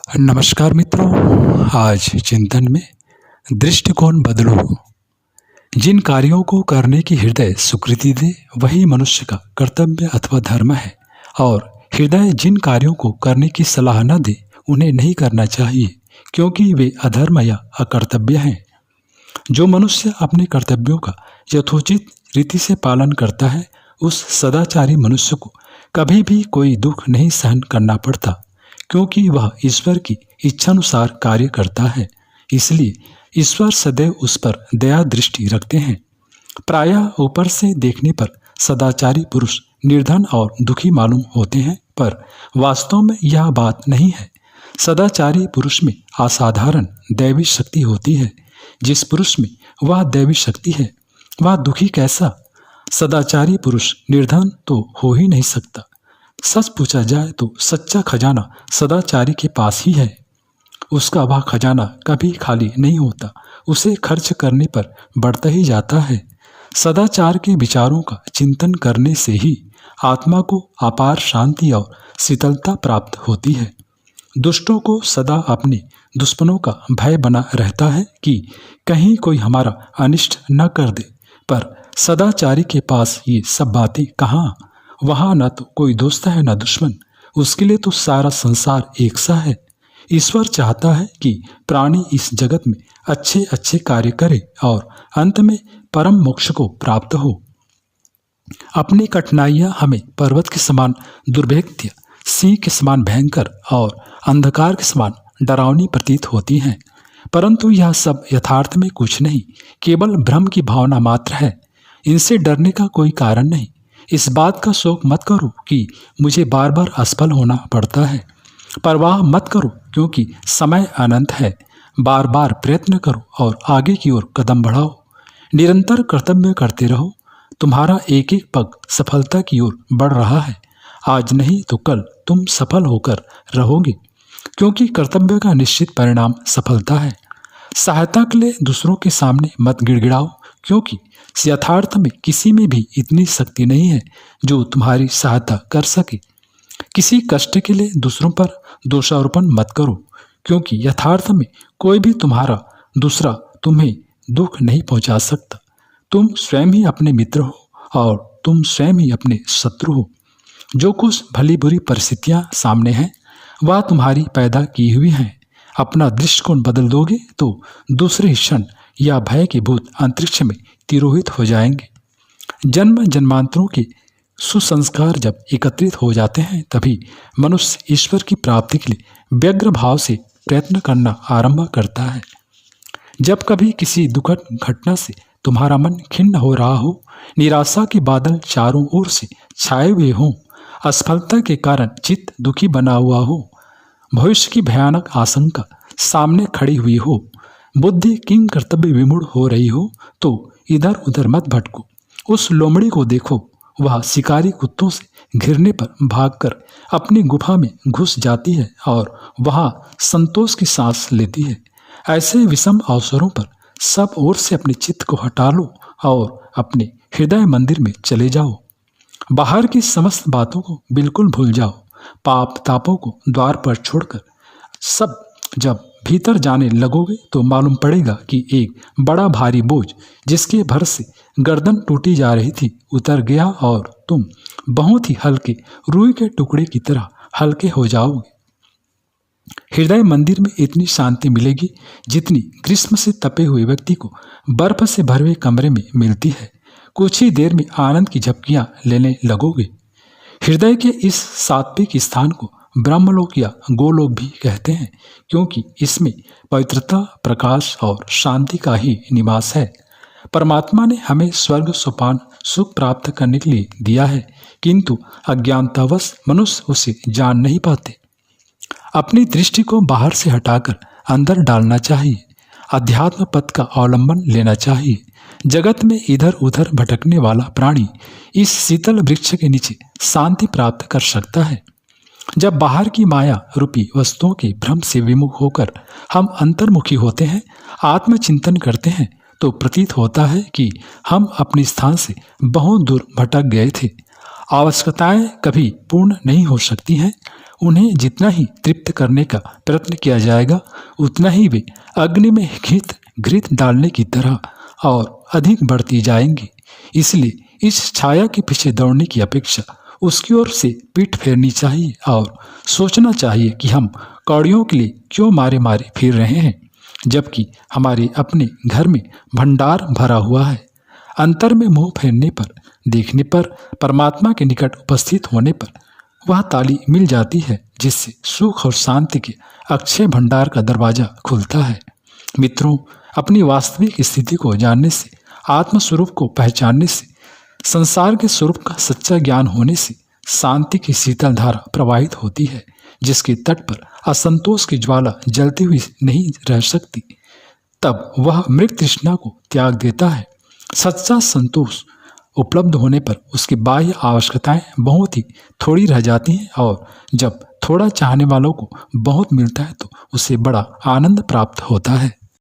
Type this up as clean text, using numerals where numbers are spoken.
नमस्कार मित्रों, आज चिंतन में दृष्टिकोण बदलो। जिन कार्यों को करने की हृदय स्वीकृति दे वही मनुष्य का कर्तव्य अथवा धर्म है, और हृदय जिन कार्यों को करने की सलाह न दे उन्हें नहीं करना चाहिए, क्योंकि वे अधर्म या अकर्तव्य हैं। जो मनुष्य अपने कर्तव्यों का यथोचित रीति से पालन करता है, उस सदाचारी मनुष्य को कभी भी कोई दुख नहीं सहन करना पड़ता, क्योंकि वह ईश्वर की इच्छानुसार कार्य करता है। इसलिए ईश्वर सदैव उस पर दया दृष्टि रखते हैं। प्रायः ऊपर से देखने पर सदाचारी पुरुष निर्धन और दुखी मालूम होते हैं, पर वास्तव में यह बात नहीं है। सदाचारी पुरुष में असाधारण दैवी शक्ति होती है। जिस पुरुष में वह दैवी शक्ति है, वह दुखी कैसा? सदाचारी पुरुष निर्धन तो हो ही नहीं सकता। सच पूछा जाए तो सच्चा खजाना सदाचारी के पास ही है। उसका वह खजाना कभी खाली नहीं होता, उसे खर्च करने पर बढ़ता ही जाता है। सदाचार के विचारों का चिंतन करने से ही आत्मा को अपार शांति और शीतलता प्राप्त होती है। दुष्टों को सदा अपने दुश्मनों का भय बना रहता है कि कहीं कोई हमारा अनिष्ट न कर दे, पर सदाचारी के पास ये सब बातें कहाँ। वहाँ न तो कोई दोस्त है न दुश्मन, उसके लिए तो सारा संसार एक सा है। ईश्वर चाहता है कि प्राणी इस जगत में अच्छे अच्छे कार्य करे और अंत में परम मोक्ष को प्राप्त हो। अपनी कठिनाइयाँ हमें पर्वत के समान दुर्भेद्य, सिंह के समान भयंकर और अंधकार के समान डरावनी प्रतीत होती हैं, परंतु यह सब यथार्थ में कुछ नहीं, केवल भ्रम की भावना मात्र है। इनसे डरने का कोई कारण नहीं। इस बात का शोक मत करो कि मुझे बार बार असफल होना पड़ता है। परवाह मत करो, क्योंकि समय अनंत है। बार बार प्रयत्न करो और आगे की ओर कदम बढ़ाओ। निरंतर कर्तव्य करते रहो। तुम्हारा एक एक पग सफलता की ओर बढ़ रहा है। आज नहीं तो कल तुम सफल होकर रहोगे, क्योंकि कर्तव्य का निश्चित परिणाम सफलता है। सहायता के लिए दूसरों के सामने मत गिड़गिड़ाओ, क्योंकि यथार्थ में किसी में भी इतनी शक्ति नहीं है जो तुम्हारी सहायता कर सके। किसी कष्ट के लिए दूसरों पर दोषारोपण मत करो, क्योंकि यथार्थ में कोई भी दूसरा तुम्हें दुख नहीं पहुंचा सकता। तुम स्वयं ही अपने मित्र हो और तुम स्वयं ही अपने शत्रु हो। जो कुछ भली बुरी परिस्थितियां सामने हैं, वह तुम्हारी पैदा की हुई हैं। अपना दृष्टिकोण बदल दोगे तो दूसरे क्षण या भय के भूत अंतरिक्ष में तिरोहित हो जाएंगे। जन्म जन्मांतरों के सुसंस्कार जब एकत्रित हो जाते हैं, तभी मनुष्य ईश्वर की प्राप्ति के लिए व्यग्र भाव से प्रयत्न करना आरंभ करता है। जब कभी किसी दुखद घटना से तुम्हारा मन खिन्न हो रहा हो, निराशा के बादल चारों ओर से छाए हुए हों, असफलता के कारण चित्त दुखी बना हुआ हो, भविष्य की भयानक आशंका सामने खड़ी हुई हो, बुद्धि किंग कर्तव्य विमूढ़ हो रही हो, तो इधर उधर मत भटको। उस लोमड़ी को देखो, वह शिकारी कुत्तों से घिरने पर भागकर अपनी गुफा में घुस जाती है और वहां संतोष की सांस लेती है। ऐसे विषम अवसरों पर सब ओर से अपने चित्त को हटा लो और अपने हृदय मंदिर में चले जाओ। बाहर की समस्त बातों को बिल्कुल भूल जाओ। पाप तापों को द्वार पर छोड़कर सब जब भीतर जाने लगोगे तो मालूम पड़ेगा कि एक बड़ा भारी बोझ, जिसके भर से गर्दन टूटी जा रही थी, उतर गया और तुम बहुत ही हल्के रुई के टुकड़े की तरह हल्के हो जाओगे। हृदय मंदिर में इतनी शांति मिलेगी जितनी ग्रीष्म से तपे हुए व्यक्ति को बर्फ से भरे हुए कमरे में मिलती है। कुछ ही देर में आनंद की झपकियां लेने लगोगे। हृदय के इस सात्विक स्थान को ब्रह्मलोक या गोलोक भी कहते हैं, क्योंकि इसमें पवित्रता, प्रकाश और शांति का ही निवास है। परमात्मा ने हमें स्वर्ग सोपान सुख प्राप्त करने के लिए दिया है, किंतु अज्ञानतावश मनुष्य उसे जान नहीं पाते। अपनी दृष्टि को बाहर से हटाकर अंदर डालना चाहिए। अध्यात्म पथ का अवलंबन लेना चाहिए। जगत में इधर उधर भटकने वाला प्राणी इस शीतल वृक्ष के नीचे शांति प्राप्त कर सकता है। जब बाहर की माया रूपी वस्तुओं के भ्रम से विमुख होकर हम अंतर्मुखी होते हैं, आत्मचिंतन करते हैं, तो प्रतीत होता है कि हम अपने स्थान से बहुत दूर भटक गए थे। आवश्यकताएं कभी पूर्ण नहीं हो सकती हैं, उन्हें जितना ही तृप्त करने का प्रयत्न किया जाएगा उतना ही वे अग्नि में घृत डालने की तरह और अधिक बढ़ती जाएंगी। इसलिए इस छाया के पीछे दौड़ने की अपेक्षा उसकी ओर से पीठ फेरनी चाहिए और सोचना चाहिए कि हम कौड़ियों के लिए क्यों मारे मारे फिर रहे हैं, जबकि हमारे अपने घर में भंडार भरा हुआ है। अंतर में मुंह फेरने पर, देखने पर, परमात्मा के निकट उपस्थित होने पर वह ताली मिल जाती है जिससे सुख और शांति के अक्षय भंडार का दरवाजा खुलता है। मित्रों, अपनी वास्तविक स्थिति को जानने से, आत्मस्वरूप को पहचानने से, संसार के स्वरूप का सच्चा ज्ञान होने से शांति की शीतल धारा प्रवाहित होती है, जिसके तट पर असंतोष की ज्वाला जलती हुई नहीं रह सकती। तब वह मृग तृष्णा को त्याग देता है। सच्चा संतोष उपलब्ध होने पर उसकी बाह्य आवश्यकताएं बहुत ही थोड़ी रह जाती हैं और जब थोड़ा चाहने वालों को बहुत मिलता है तो उसे बड़ा आनंद प्राप्त होता है।